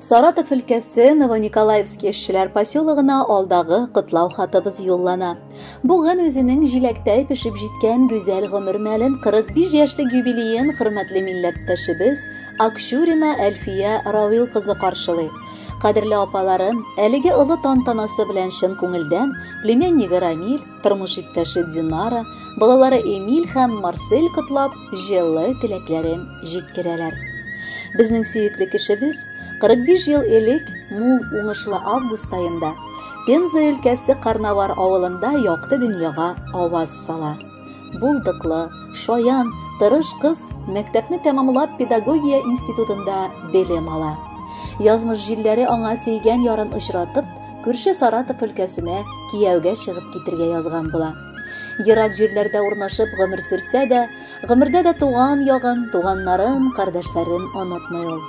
Саратов өлкәсе Новониколаевский эшчеләр поселогына алдагы котлау хатыбыз юллана. Бүген үзенең җиләктәй пешеп җиткән гүзәл гомер мәлен 45 яшьлек юбилеен хөрмәтле милләттәшебез Акчурина Әлфия Равил кызы каршылый. Кадерле апаларым, әлеге олы тантанасы белән чын күңелдән племяннигы Рамил, тормыш иптәше Динара, балалары Эмиль һәм Марсель котлап, җылы теләкләрен җиткерәләр. Безнең сөекле кешебез 45 ел элек мул уңышлы август айында Пенза өлкәсе Карнавар авылында якты дөньяга аваз сала. Булдыклы, шаян, тырыш кыз мәктәпне тәмамлап педагогия институтында белем ала. Язмыш җилләре аңа сөйгән ярын очратып, күрше Саратов өлкәсенә кияүгә чыгып китергә язган була. Ерак җирләрдә урнашып гомер сөрсә дә, гомердә дә туган ягын, туганнарын, кардәшләрен онытмый ул.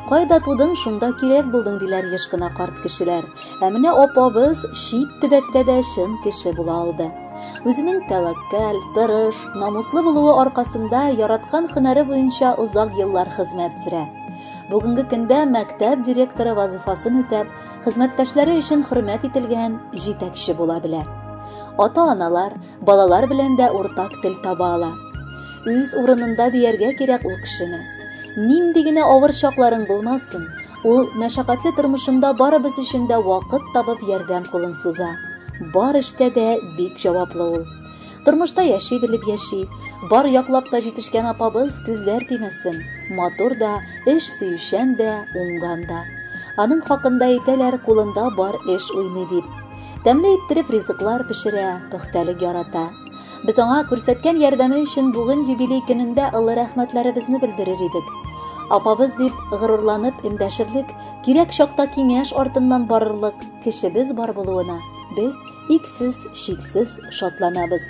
Кайда тудың, шунда кирәк булдың диләр еш кына карт кешеләр. Ә менә апабыз чит төбәктә дә чын кеше була алды. Үзенең тәвәккәл, тырыш, намуслы булуы аркасында яраткан һөнәре буенча озак еллар хезмәт сөрә. Бүгенге көндә мәктәп директоры вазифасын үтәп, хезмәттәшләре өчен хөрмәт ителгән җитәкче була белә. Ата-аналар, балалар белән дә уртак тел таба ала. Үз урынында дияргә кирәк ул кешене. Нинди генә авыр чакларың булмасын, ул мәшәкатьле тормышында барыбыз өчен дә вакыт табып ярдәм кулын суза. Бар эштә дә бик җаваплы ул. Тормышта яши белеп яши, бар яклап та җитешкән апабыз күзләр тимәсен. Матур да, эш сөючән дә, уңган да. Аның хакында әйтәләр, кулында бар эш уйный дип. Тәмле иттереп ризыклар пешерә, пөхтәлек ярата. Без аңа күрсәткән ярдәме өчен бүген юбилей көнендә олы рәхмәтләребезне белдерер идек. Апабыз дип горурланып эндәшерлек, кирәк чакта киңәш артыннан барырлык кешебез бар булуына без иксез, шиксез шатланабыз.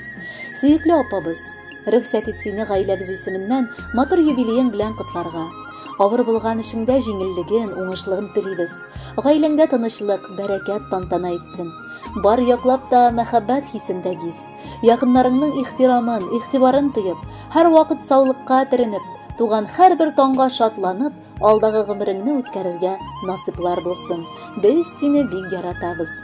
Сөекле апабыз, рөхсәт ит сине гаиләбез исеменнән матур юбилеең белән котларга. Авыр булган эшеңдә җиңеллеген, уңышлыгын телибез. Гаиләңдә тынычлык, бәрәкәт тантана итсен. Бар яклап та мәхәббәт хисендә гиз. Якыннарыңның ихтирамын, игътибарын тыеп, һәр вакыт саулыкка төренеп, туган һәрбер таңга шатланып, алдагы гомереңне үткәрергә насыйплар булсын. Без сине бик яратабыз.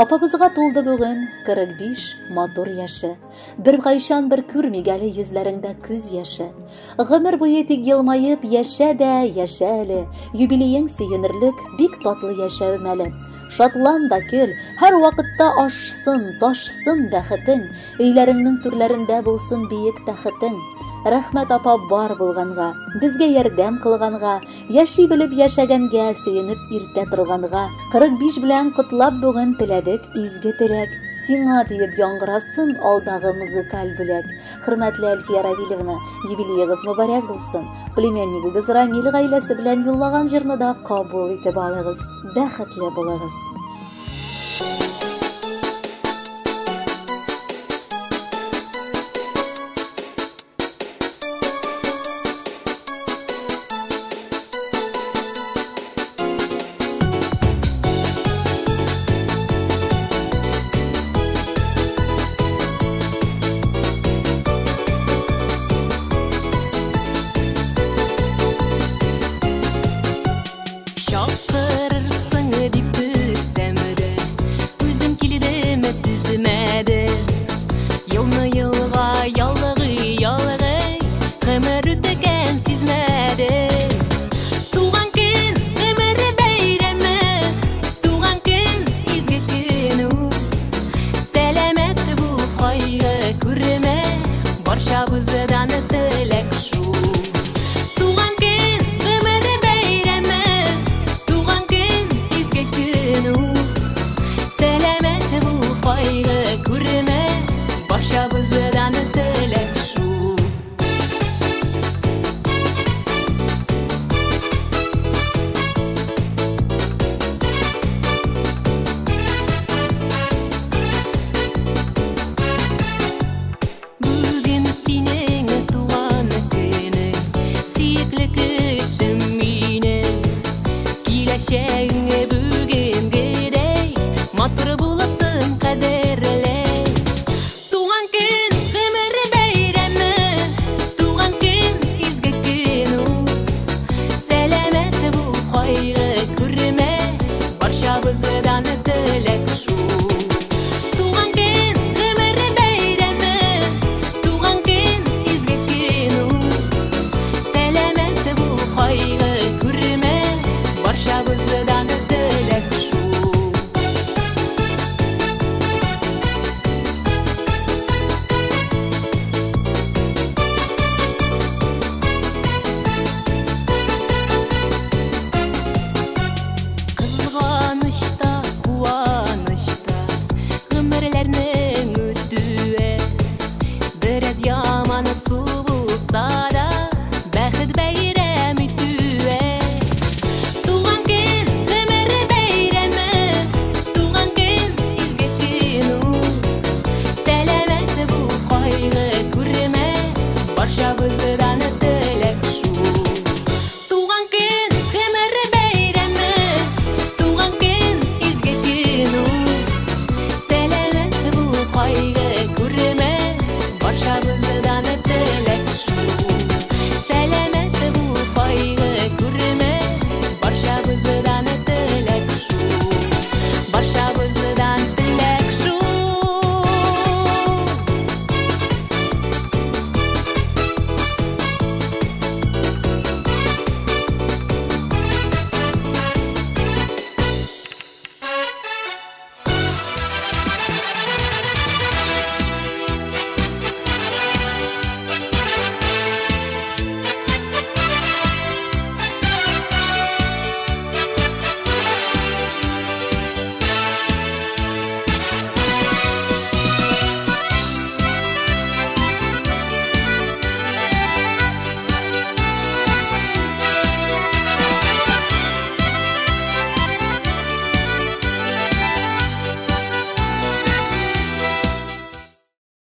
Апабызга тулды бүген 45 матур яше. Бер кайчан бер күрмигәле йөзләреңдә күз яше. Гомер буе тик елмаеп яшә дә, яшә әле. Юбилеең сөенерлек, бик татлы яшәү мәле. Шатлан да көл, һәр вакытта ашсын, ташсын бәхетең, өйләреңнең түрләрендә булсын биек тәхетең. Рәхмәт апа бар булганга, безгә ярдәм кылганга, яши белеп яшәгәнгә, сөенеп иртә торганга. 45 белән котлап бүген теләдек изге теләк. Сиңа диеп яңгырасын алдагы музыкаль бүләк. Хөрмәтле Әлфия Равиловна, юбилеегыз мөбарәк булсын. Племяннигыгыз Рамил гаиләсе белән юллаган җырны да кабул итеп алыгыз. Бәхетле булыгыз.